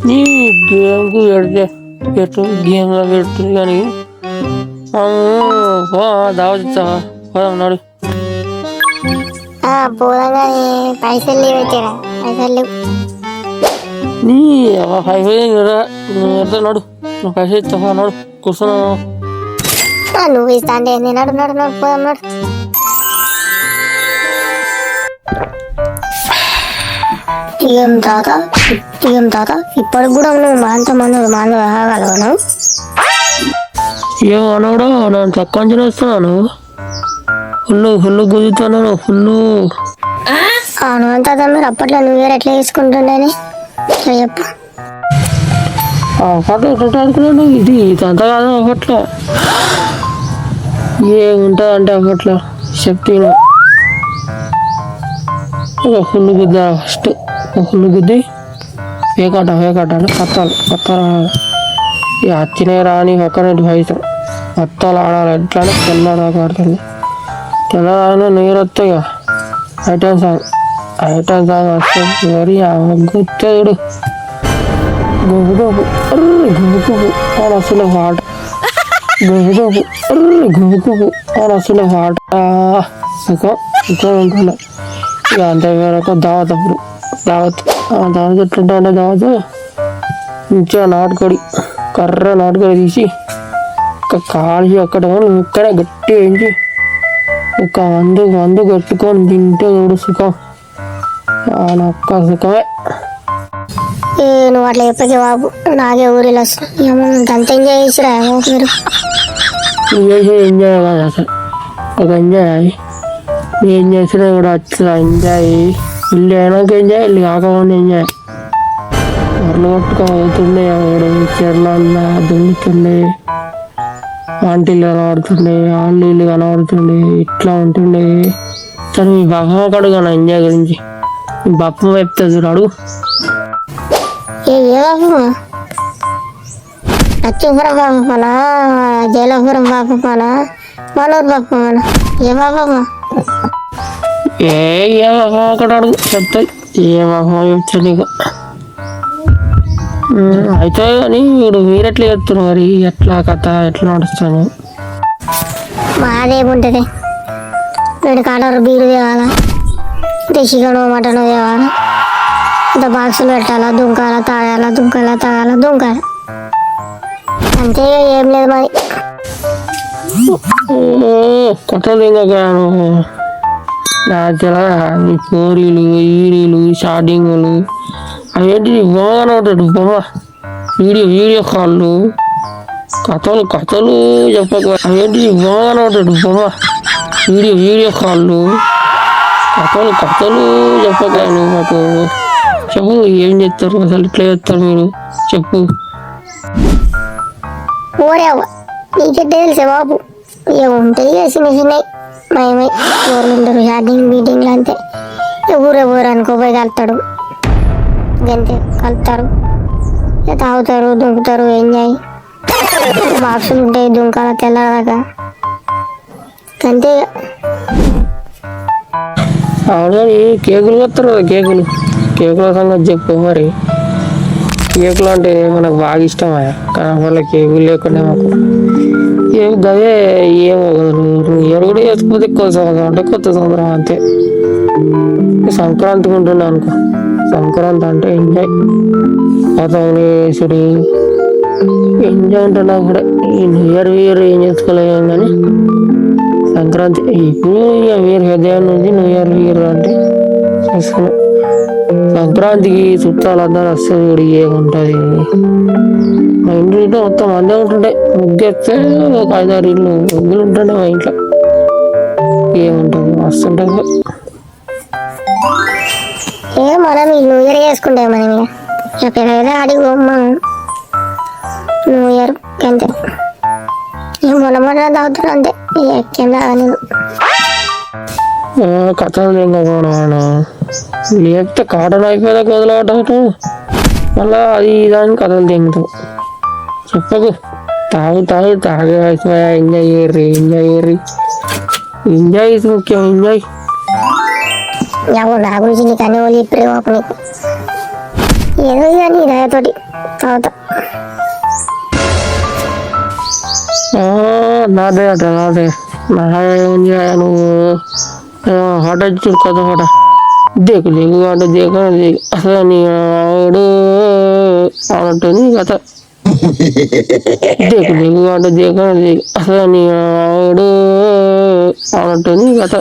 నీ గేమ్కు పెడితే పెట్టు గేమ్లో పెట్టు కానీ దావచ్చావా పోదాం నాడు. పోదాం పైసలు లేవు వచ్చారా? పైసలు లేవు. నీ పైసలు కదా నువ్వు ఎంత నాడు, నువ్వు పైసలు ఇస్తావా నాడు కూర్చున్నావు. నువ్వు ఇస్తా అంటే నేను నడు నడు నడు పోదాం నాడు. ఏం తాత ఇప్పటికి కూడా నువ్వు మాంతో మాను రాగలవు నువ్వు? ఏం అనవడా నన్ను తక్కువ అంచనా వస్తున్నాను. ఫుల్ గుంజుతున్నాను ఫుల్. అవును అంతా మీరు అప్పట్లో నువ్వు వేరు ఎట్లా తీసుకుంటుండని చెప్పు. అప్పట్లో ఎట్లా అనుకున్నాను, ఇది అంతా కాదు. అప్పట్లో ఏముంటుంది అంటే అప్పట్లో చెప్తాను. ఫుల్ గుద్దా ఫస్ట్ ఫుల్ గుద్ది వేకాట అంటే కత్తాలు ఇక వచ్చినాయి రాని ఒక్కరింటి పైసలు మొత్తాలు ఆడాలి. ఎట్లా అంటే తెల్లదాకా ఆడుతుంది. తెల్లదాకా నీరు వస్తాయి. ఐటమ్ సాంగ్ వస్తుంది. మరి గుర్తాడు గుబుకోపు గుబుకోపు అని అసలు పాట గుబుకోపు గుబుకోపు అని అసలు పాట సుఖం ఉంటున్నా. ఇక అంతే వరకు దావత్ అప్పుడు దావత్ ఎట్లుంటే దావత్ మంచిగా నాటుకోడి కర్ర నాటుకోడి తీసి ఒక కాల్చి ఒక్కటే ఇక్కడే గట్టి వేయించి ఒక మందు కట్టుకొని తింటే చూడు సుఖం. ఒక్క సుఖమే. నువ్వు అట్లా చెప్పకే బాబు, నాకే ఊరిలో వస్తుంది. అంత ఎంజాయ్ చేసిరా మీరు? చేసే ఎంజాయ్ కాదు అసలు, ఒక ఎంజాయ్. ఏం చేసినా కూడా వచ్చా ఎంజాయ్. ఇల్లు అయినాక ఎంజాయ్, ఇల్లు కాకపోతే ఎంజాయ్. వరలు కొట్టుకోబోతుండే ఎవడు చెర్లల్లా దున్నుతుండే, ఆంటీలు కనబడుతుండే, ఆంటీలు కనబడుతుండే, ఇట్లా ఉంటుండే. సరే మీ బాపమ్మ కడుగు నా ఎంజాయ్ గురించి. మీ బాపమ్మ చెప్తుంది చూడు. ఏ బాపమ్మ? నచ్చింపురం బాపమ్మనా, జైలపురం బాపమ్మనా, మనూరు బాపమ్మనా? ఏ బాపమ్మ? ఏ బాపమ్మ అక్కడ అడుగు చెప్తాయి. ఏ బాపమ్మ చెప్తాను నీకు అయితే. కానీ ఇప్పుడు మీరెట్లా చెప్తున్నారు మరి? ఎట్లా కథ ఎట్లా నడుస్తాను? మాదేముంటుంది, వీడి కాడరు బీరు తేవాలా, చికెను మటను తేవాలా, ఇంత బాక్సులు పెట్టాలా, దుంకాల తాగాల అంతే. ఏం లేదు మరి. కొట్టలు ఇంకాను నీ పూరీలు ఈరీలు షార్టింగులు అవేంటి బొమ్మగానే ఉంటాడు. బొమ్మ వీడియో కాళ్ళు కథలు చెప్పక అవేంటి బొమ్మగానే ఉంటాడు. బొమ్మ వీడియో కాళ్ళు కథలు చెప్పక మాకు చెప్పు. ఏం చేస్తారు అసలు, ఇట్లా చేస్తారు మీరు చెప్పు. ఊరేవా నీకే తెలిసే బాబు, ఏముంటుంది చిన్నవి మయమై ఊర్లు ఉంటారు. షార్టింగ్ మీటింగ్లు అంతే. ఊరే అనుకో పోయి కలుతాడు, గంతే కలుతారు, తాగుతారు, దుంకుతారు, ఎంజాయ్. బాక్సులు ఉంటాయి దుంకాల తెల్లదాకా అంతే. అవును కేకులు వస్తారు కదా, కేకుల సంగతి చెప్పు మరి. కేకులు అంటే మనకు బాగా ఇష్టమా, కానీ వాళ్ళ కేకులు లేకుండా మాకు ఏం గదే ఏమో ఎవరు కూడా వేసుకపోతే కొత్త సంవత్సరం అంటే కొత్త సంవత్సరం అంతే. సంక్రాంతికి ఉంటున్నా అనుకో, సంక్రాంతి అంటే ఎంజాయ్. పతంగులు వేసుడు ఎంజాయ్ ఉంటున్నా కూడా. ఈ న్యూ ఇయర్ ఏం చేసుకోలేము కానీ సంక్రాంతి ఇప్పుడు ఇక మీరు హృదయం నుంచి న్యూ ఇయర్ అంటే చేసుకున్నాం. సంక్రాంతికి చుట్టాలు అందరూ వస్తుంది కూడా ఏముంటుంది. మా ఇంట్లో మొత్తం మందే ఉంటుండే. ముగ్గేస్తే ఒక 5-6 ఇళ్ళు ముగ్గులు ఉంటుండే మా ఇంట్లో. ఏముంటుంది మస్తు ఉంటుంది. మనం న్యూ ఇయర్ చేసుకుంటాం మనం. ఇక పిల్లలు అడిగి మనం న్యూ ఇయర్ అంతే. మొన్న తాగుతాడు అంతే. ఎక్కేం తాగా నేను కథలు తెంగపోవడం లేకపోతే కాటన్ అయిపోయాక వదిలేటం మళ్ళా అది దాని కథలు తెంగుతావు. చెప్పకు తాగే అయిపోయా ఎంజాయ్ చేయర్రి ఎంజాయ్ ఇది ముఖ్యం, ఎంజాయ్. ఎవరు నా గురించి నీకు అన్ని వాళ్ళు ఇప్పుడే ఓప నీకు ఏదో ఇక నీ దయతోటి తాగుతా. నాదే అట నాదే నా ఏం చేయాలి నువ్వు హఠ చూడు కథ హఠ దేకు దేకు అంటే దేక అసలు నీ ఆవిడు అన్నట్టు నీ కథ దేకు దేకు అంటే దేక అసలు నీ ఆవిడు అన్నట్టు నీ కథ